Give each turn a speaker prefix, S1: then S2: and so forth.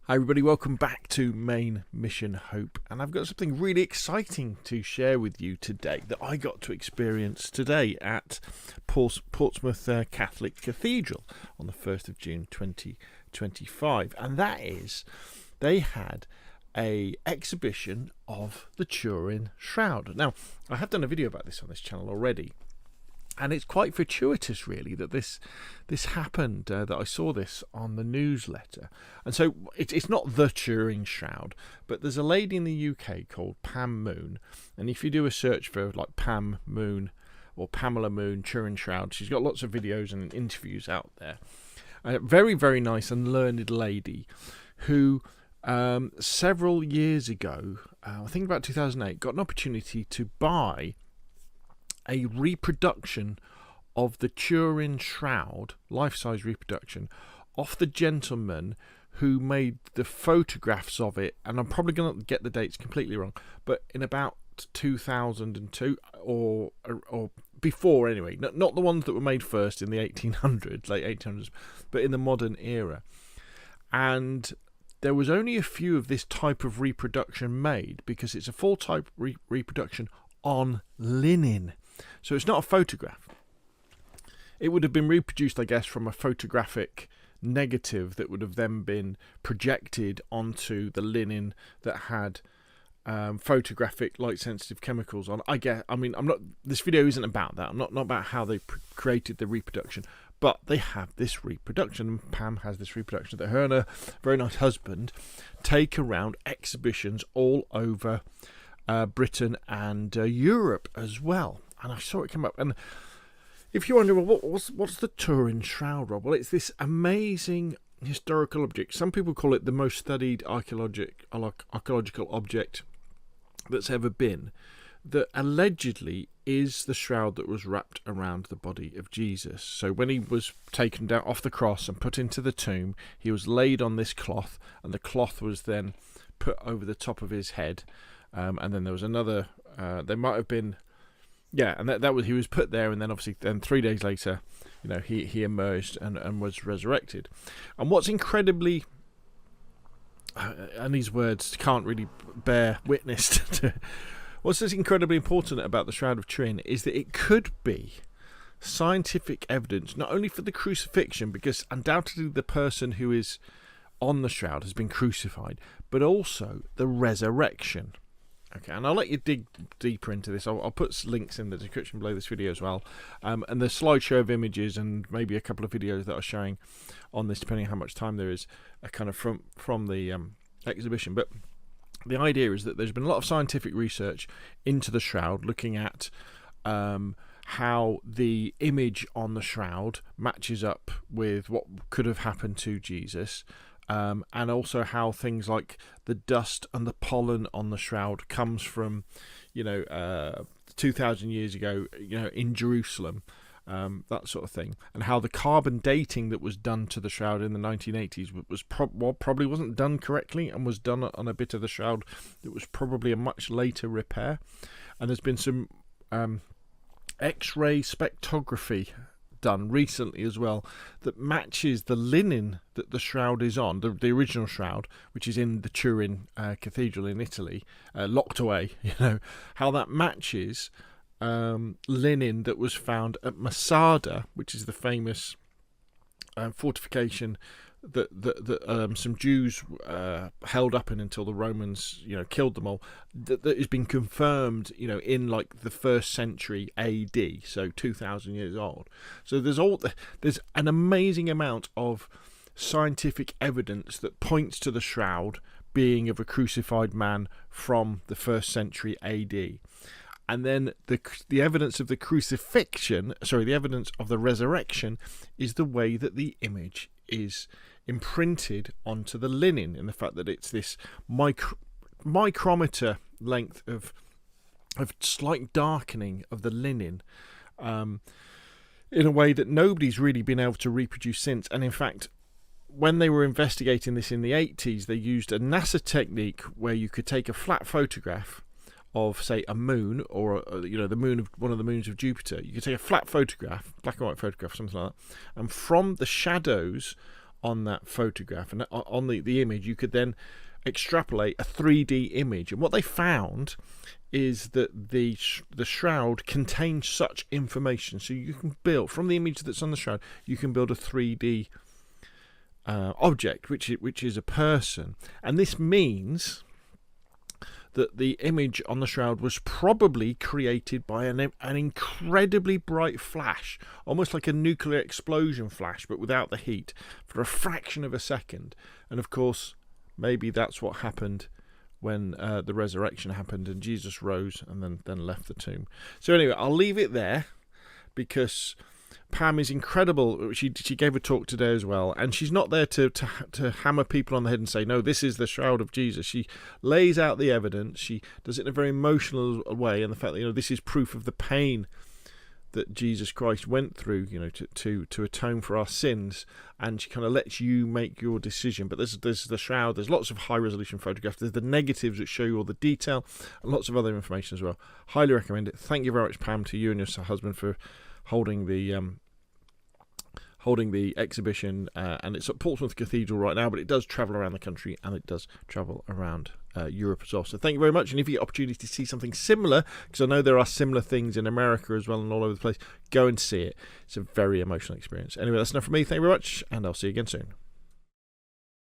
S1: Hi everybody, welcome back to Main Mission Hope, and I've got something really exciting to share with you today that I got to experience today at Portsmouth Catholic Cathedral on the 1st of June 2025, and that is they had a exhibition of the Turin Shroud. Now, I have done a video about this on this channel already, and it's quite fortuitous, really, that this happened, that I saw this on the newsletter. And so it's not the Turin Shroud, but there's a lady in the UK called Pam Moon. And if you do a search for like Pam Moon or Pamela Moon Turin Shroud, she's got lots of videos and interviews out there. A very, very nice and learned lady who several years ago, I think about 2008, got an opportunity to buy a reproduction of the Turin Shroud, life-size reproduction, off the gentleman who made the photographs of it, and I'm probably going to get the dates completely wrong, but in about 2002 or before anyway, not the ones that were made first in the 1800s, late 1800s, but in the modern era. And there was only a few of this type of reproduction made because it's a full type reproduction on linen. So it's not a photograph. It would have been reproduced, I guess, from a photographic negative that would have then been projected onto the linen that had photographic light-sensitive chemicals on. I'm not. This video isn't about that. I'm not about how they created the reproduction, but they have this reproduction. Pam has this reproduction that her and her very nice husband take around exhibitions all over Britain and Europe as well. And I saw it come up, and if you wonder, well, what's the Turin Shroud, Rob? Well, it's this amazing historical object. Some people call it the most studied archeological object that's ever been, that allegedly is the shroud that was wrapped around the body of Jesus. So when he was taken down off the cross and put into the tomb, he was laid on this cloth, and the cloth was then put over the top of his head. And then there was another, there might have been, and that was, he was put there, and then obviously 3 days later, he emerged and was resurrected. And what's incredibly, and these words can't really bear witness to, what's incredibly important about the Shroud of Turin is that it could be scientific evidence, not only for the crucifixion, because undoubtedly the person who is on the shroud has been crucified, but also the resurrection. Okay, and I'll let you dig deeper into this. I'll put links in the description below this video as well, and the slideshow of images and maybe a couple of videos that are showing on this, depending on how much time there is, kind of from the exhibition. But the idea is that there's been a lot of scientific research into the shroud, looking at how the image on the shroud matches up with what could have happened to Jesus. And also how things like the dust and the pollen on the shroud comes from, 2,000 years ago, in Jerusalem, that sort of thing, and how the carbon dating that was done to the shroud in the 1980s was probably wasn't done correctly, and was done on a bit of the shroud that was probably a much later repair. And there's been some X-ray spectrography done recently as well that matches the linen that the shroud is on, the original shroud, which is in the Turin Cathedral in Italy, locked away, how that matches linen that was found at Masada, which is the famous fortification that some Jews held up in until the Romans killed them all, that has been confirmed in like the 1st century AD, so 2,000 years old. So there's an amazing amount of scientific evidence that points to the shroud being of a crucified man from the 1st century AD. And then the evidence of the crucifixion, the evidence of the resurrection, is the way that the image is imprinted onto the linen, in the fact that it's this micrometer length of slight darkening of the linen, in a way that nobody's really been able to reproduce since. And in fact, when they were investigating this in the 80s, they used a NASA technique where you could take a flat photograph of, say, a moon, or the moon of one of the moons of Jupiter. You could take a flat photograph, black and white photograph, something like that, and from the shadows on that photograph, and on the image you could then extrapolate a 3D image. And what they found is that the shroud contains such information, so you can build from the image that's on the shroud, you can build a 3D object which is a person. And this means that the image on the shroud was probably created by an incredibly bright flash, almost like a nuclear explosion flash, but without the heat, for a fraction of a second. And of course, maybe that's what happened when the resurrection happened and Jesus rose and then left the tomb. So anyway, I'll leave it there, because Pam is incredible. She gave a talk today as well, and she's not there to hammer people on the head and say, no, this is the shroud of Jesus. She lays out the evidence. She does it in a very emotional way, and the fact that this is proof of the pain that Jesus Christ went through, to atone for our sins, and she kind of lets you make your decision. But there's the shroud. There's lots of high resolution photographs. There's the negatives that show you all the detail, and lots of other information as well. Highly recommend it. Thank you very much, Pam, to you and your husband for holding the exhibition, and it's at Portsmouth Cathedral right now, but it does travel around the country, and it does travel around Europe as well. So thank you very much, and if you get opportunity to see something similar, because I know there are similar things in America as well and all over the place, go and see it. It's a very emotional experience. Anyway, that's enough from me. Thank you very much, and I'll see you again soon.